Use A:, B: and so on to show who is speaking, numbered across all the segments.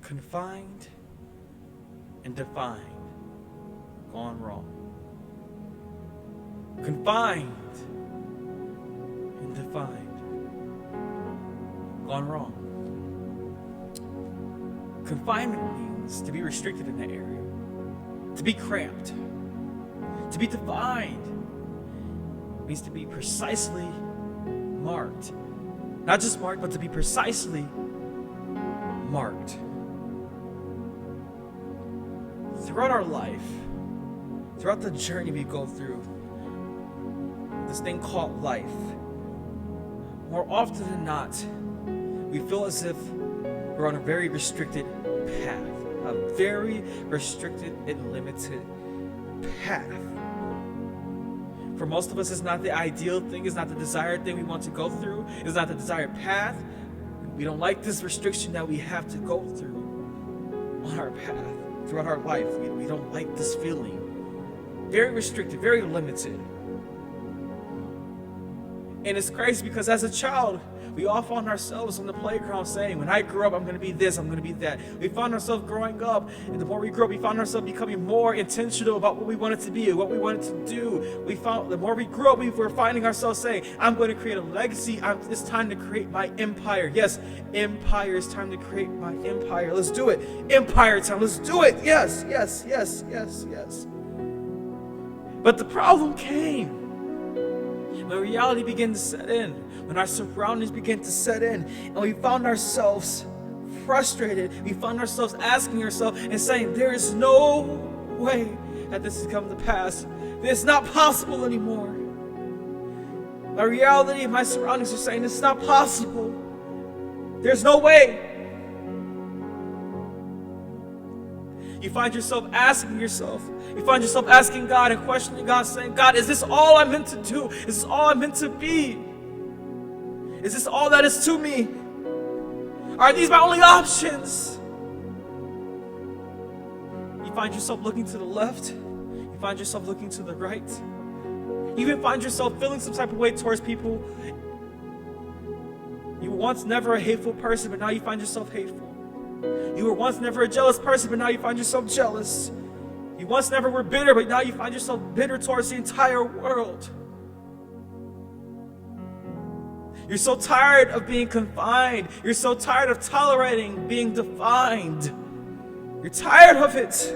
A: Confined and defined, gone wrong. Confined and defined, gone wrong. Confinement means to be restricted in that area, to be cramped. To be defined means to be precisely marked. Not just marked, but to be precisely marked. Throughout our life, throughout the journey we go through, this thing called life, more often than not, we feel as if we're on a very restricted path, a very restricted and limited path. For most of us, it's not the ideal thing, it's not the desired thing we want to go through, it's not the desired path. We don't like this restriction that we have to go through on our path, throughout our life. We don't like this feeling. Very restricted, very limited. And it's crazy because as a child, we all found ourselves on the playground saying, when I grow up, I'm going to be this, I'm going to be that. We found ourselves growing up, and the more we grow up, we found ourselves becoming more intentional about what we wanted to be, what we wanted to do. The more we grew up, we were finding ourselves saying, I'm going to create a legacy. It's time to create my empire. Yes, empire. It's time to create my empire. Let's do it. Empire time. Let's do it. Yes, yes, yes, yes, yes. But the problem came when reality began to set in, when our surroundings began to set in, and we found ourselves frustrated. We found ourselves asking ourselves and saying, there is no way that this has come to pass. It's not possible anymore. My reality and my surroundings are saying it's not possible. There's no way. You find yourself asking yourself, you find yourself asking God and questioning God, saying, God, is this all I'm meant to do? Is this all I'm meant to be? Is this all that is to me? Are these my only options? You find yourself looking to the left. You find yourself looking to the right. You even find yourself feeling some type of way towards people. You were once never a hateful person, but now you find yourself hateful. You were once never a jealous person, but now you find yourself jealous. You once never were bitter, but now you find yourself bitter towards the entire world. You're so tired of being confined. You're so tired of tolerating being defined. You're tired of it.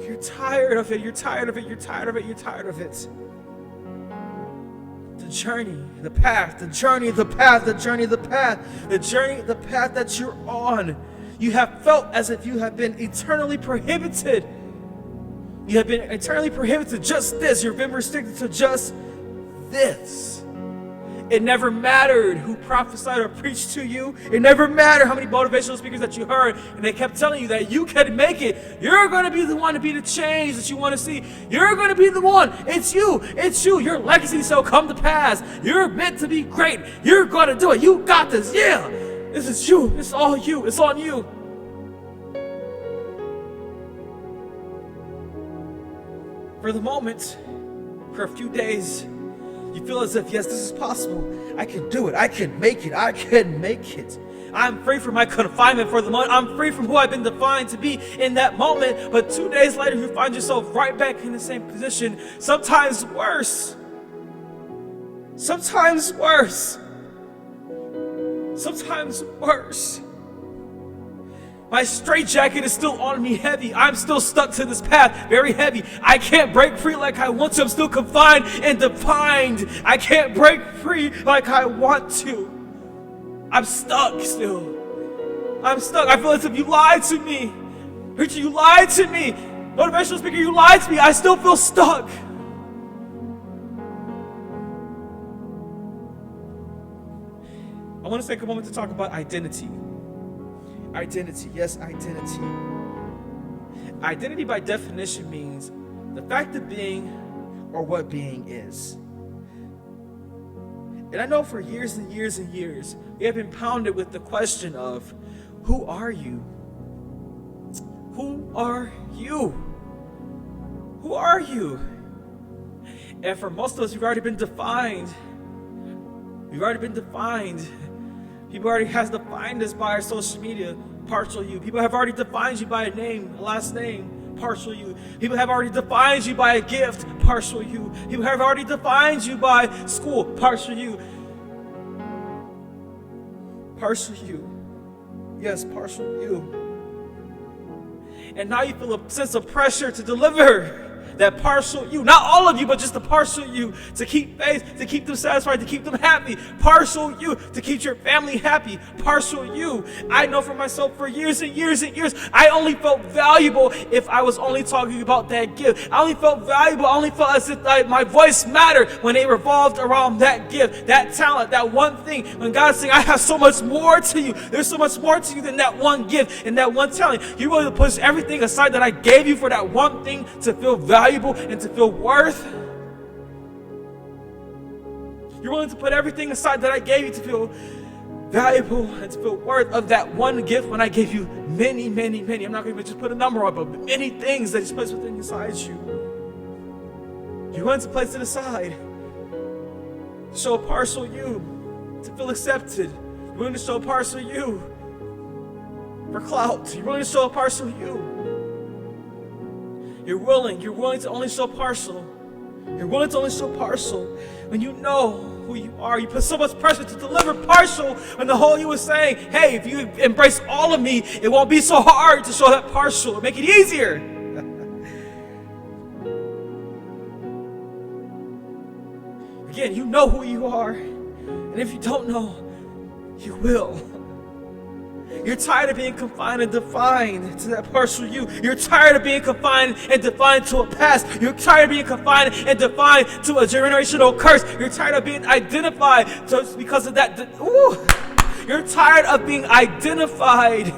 A: You're tired of it. You're tired of it. You're tired of it. You're tired of it. The journey, the path, the journey, the path, the journey, the path, the journey, the path that you're on. You have felt as if you have been eternally prohibited. You have been eternally prohibited to just this. You've been restricted to just this. It never mattered who prophesied or preached to you. It never mattered how many motivational speakers that you heard, and they kept telling you that you can make it. You're going to be the one to be the change that you want to see. You're going to be the one. It's you. It's you. Your legacy shall come to pass. You're meant to be great. You're going to do it. You got this. Yeah. This is you. It's all you. It's on you. For the moment, for a few days, you feel as if, yes, this is possible. I can do it. I can make it. I can make it. I'm free from my confinement for the moment. I'm free from who I've been defined to be in that moment. But 2 days later, you find yourself right back in the same position. Sometimes worse. Sometimes worse. Sometimes worse. My straitjacket is still on me heavy. I'm still stuck to this path, very heavy. I can't break free like I want to. I'm still confined and defined. I can't break free like I want to. I'm stuck still. I'm stuck. I feel as if you lied to me. Preacher, you lied to me. Motivational speaker, you lied to me. I still feel stuck. I want to take a moment to talk about identity. Identity, yes, identity. Identity by definition means the fact of being or what being is. And I know for years and years and years, we have been pounded with the question of, who are you? Who are you? Who are you? And for most of us, we've already been defined. We've already been defined. People already has defined us by our social media partial you. People have already defined you by a name, a last name. Partial you. People have already defined you by a gift. Partial you. People have already defined you by school. Partial you. Partial you. Yes, partial you. And now you feel a sense of pressure to deliver that partial you. Not all of you, but just the partial you. To keep faith, to keep them satisfied, to keep them happy. Partial you. To keep your family happy. Partial you. I know for myself for years and years and years, I only felt valuable if I was only talking about that gift. I only felt valuable, I only felt as if my voice mattered when it revolved around that gift, that talent, that one thing. When God's saying, I have so much more to you. There's so much more to you than that one gift and that one talent. You're willing to push everything aside that I gave you for that one thing to feel valuable and to feel worth. You're willing to put everything aside that I gave you to feel valuable and to feel worth of that one gift when I gave you many, many, many. I'm not going to just put a number on, but many things that He's placed within inside you. You're willing to place it aside. To show a partial you, to feel accepted. You're willing to show a partial you for clout. You're willing to show a partial you. You're willing to only show partial. You're willing to only show partial when you know who you are. You put so much pressure to deliver partial when the whole you is saying, hey, if you embrace all of me, it won't be so hard to show that partial. It'll make it easier. Again, you know who you are. And if you don't know, you will. You're tired of being confined and defined to that partial you. You're tired of being confined and defined to a past. You're tired of being confined and defined to a generational curse. You're tired of being identified because of that. You're tired of being identified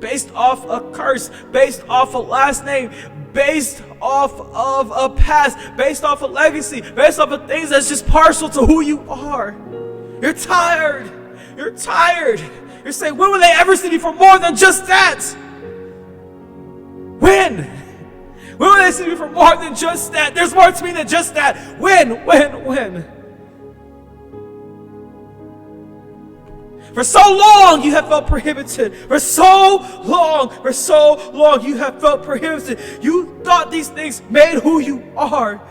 A: based off a curse, based off a last name, based off of a past, based off a legacy, based off of things that's just partial to who you are. You're tired. You're tired. You're saying, when will they ever see me for more than just that? When? When will they see me for more than just that? There's more to me than just that. When? For so long you have felt prohibited. For so long you have felt prohibited. You thought these things made who you are.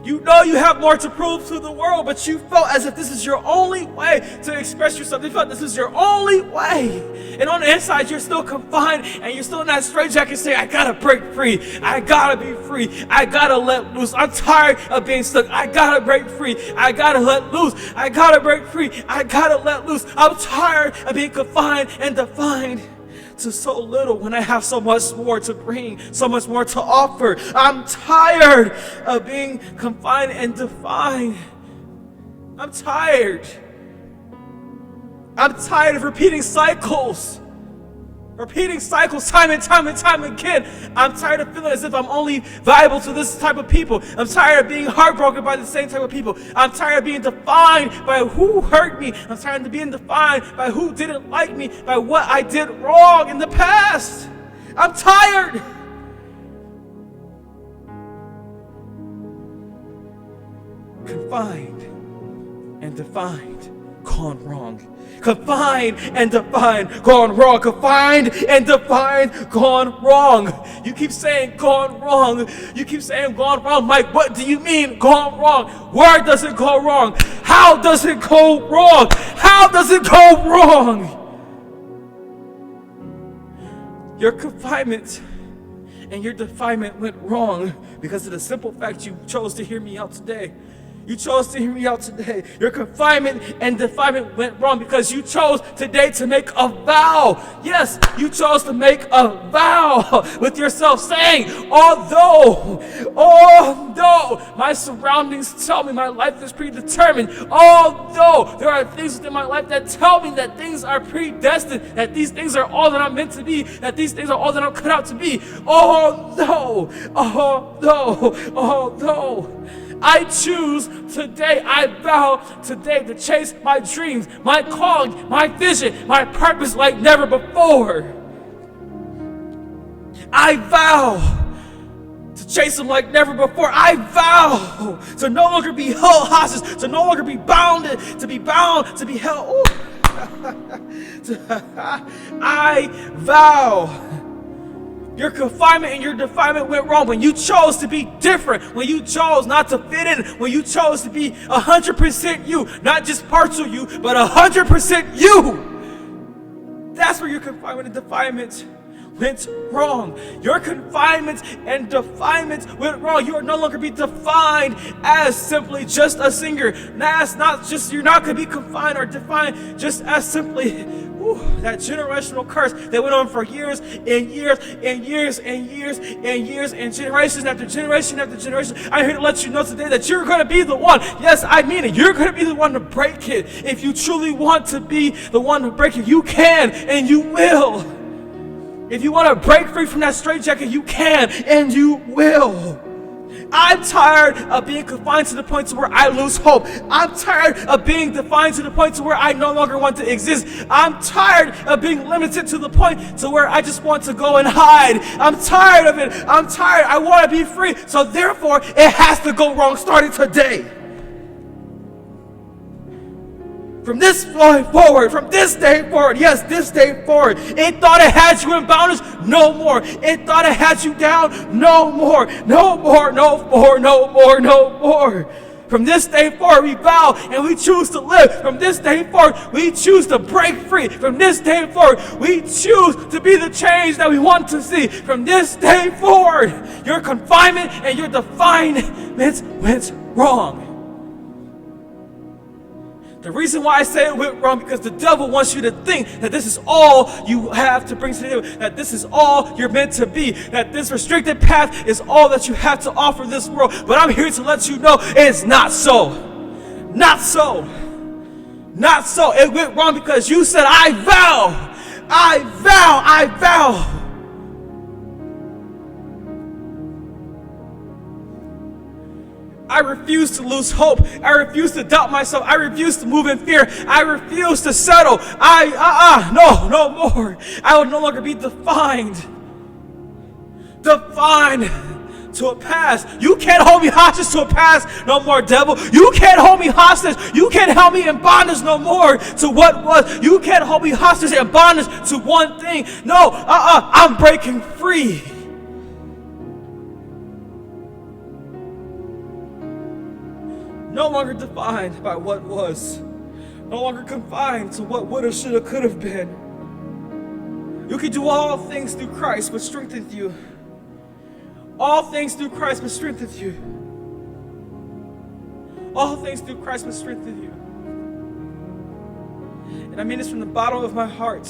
A: You know you have more to prove to the world, but you felt as if this is your only way to express yourself. You felt this is your only way. And on the inside, you're still confined, and you're still in that straitjacket saying, I gotta break free. I gotta be free. I gotta let loose. I'm tired of being stuck. I gotta break free. I gotta let loose. I gotta break free. I gotta let loose. I'm tired of being confined and defined to so little when I have so much more to bring, so much more to offer. I'm tired of being confined and defined. I'm tired. I'm tired of repeating cycles time and time again. I'm tired of feeling as if I'm only valuable to this type of people. I'm tired of being heartbroken by the same type of people. I'm tired of being defined by who hurt me. I'm tired of being defined by who didn't like me, by what I did wrong in the past. I'm tired. Confined and defined, gone wrong. Confined and defined, gone wrong. Confined and defined, gone wrong. You keep saying gone wrong. You keep saying gone wrong. Mike, what do you mean gone wrong? Where does it go wrong? How does it go wrong? How does it go wrong? Your confinement and your definement went wrong because of the simple fact you chose to hear me out today. You chose to hear me out today. Your confinement and definement went wrong because you chose today to make a vow. Yes, you chose to make a vow with yourself saying, although my surroundings tell me my life is predetermined, although there are things within my life that tell me that things are predestined, that these things are all that I'm meant to be, that these things are all that I'm cut out to be, although I choose today, I vow today to chase my dreams, my calling, my vision, my purpose like never before. I vow to chase them like never before. I vow to no longer be held hostage, to no longer be bounded, to be bound, to be held. Ooh. I vow. Your confinement and your defilement went wrong when you chose to be different, when you chose not to fit in, when you chose to be 100% you, not just parts of you, but 100% you. That's where your confinement and defilement went wrong. Your confinement and defilement went wrong. You are no longer be defined as simply just a singer. You're not going to be confined or defined just as simply that generational curse that went on for years and years and years and years and years and generation after generation after generation. I'm here to let you know today that you're going to be the one. Yes, I mean it. You're going to be the one to break it. If you truly want to be the one to break it, you can and you will. If you want to break free from that straitjacket, you can and you will. I'm tired of being confined to the point to where I lose hope. I'm tired of being defined to the point to where I no longer want to exist. I'm tired of being limited to the point to where I just want to go and hide. I'm tired of it. I'm tired. I want to be free. So therefore, it has to go wrong starting today. From this point forward, from this day forward, yes, this day forward, it thought it had you in bondage, no more. It thought it had you down, no more, no more, no more, no more, no more. From this day forward, we vow and we choose to live. From this day forward, we choose to break free. From this day forward, we choose to be the change that we want to see. From this day forward, your confinement and your definement went wrong. The reason why I say it went wrong because the devil wants you to think that this is all you have to bring to the table, that this is all you're meant to be, that this restricted path is all that you have to offer this world. But I'm here to let you know it's not so. Not so. Not so. It went wrong because you said, I vow. I vow. I vow. I refuse to lose hope. I refuse to doubt myself. I refuse to move in fear. I refuse to settle. No more. I will no longer be defined to a past. You can't hold me hostage to a past no more, devil. You can't hold me hostage. You can't hold me in bondage no more to what was. You can't hold me hostage in bondage to one thing. No, I'm breaking free. No longer defined by what was. No longer confined to what would have, should have, could have been. You can do all things through Christ, which strengthens you. All things through Christ, which strengthens you. All things through Christ, which strengthens you. And I mean this from the bottom of my heart.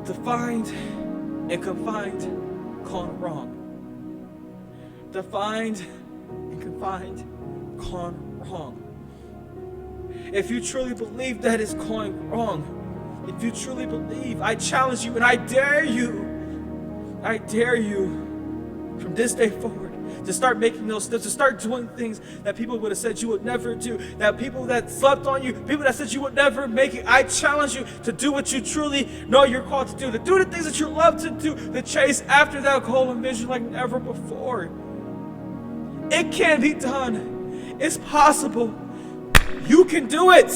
A: Defined and confined, gone wrong. Defined and confined, gone wrong. If you truly believe that it's going wrong, if you truly believe, I challenge you and I dare you from this day forward to start making those steps, to start doing things that people would have said you would never do, that people that slept on you, people that said you would never make it. I challenge you to do what you truly know you're called to do the things that you love to do, to chase after that goal and vision like never before. It can be done. It's possible. You can do it.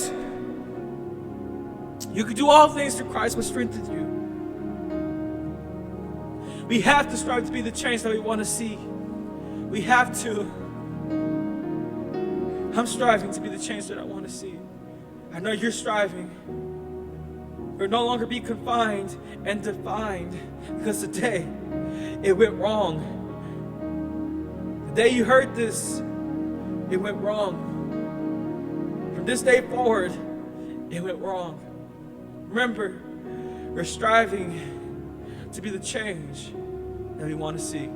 A: You can do all things through Christ which strengthens you. We have to strive to be the change that we want to see. We have to. I'm striving to be the change that I want to see. I know you're striving. You'll no longer be confined and defined because today it went wrong. The day you heard this, it went wrong. From this day forward, it went wrong. Remember, we're striving to be the change that we want to see.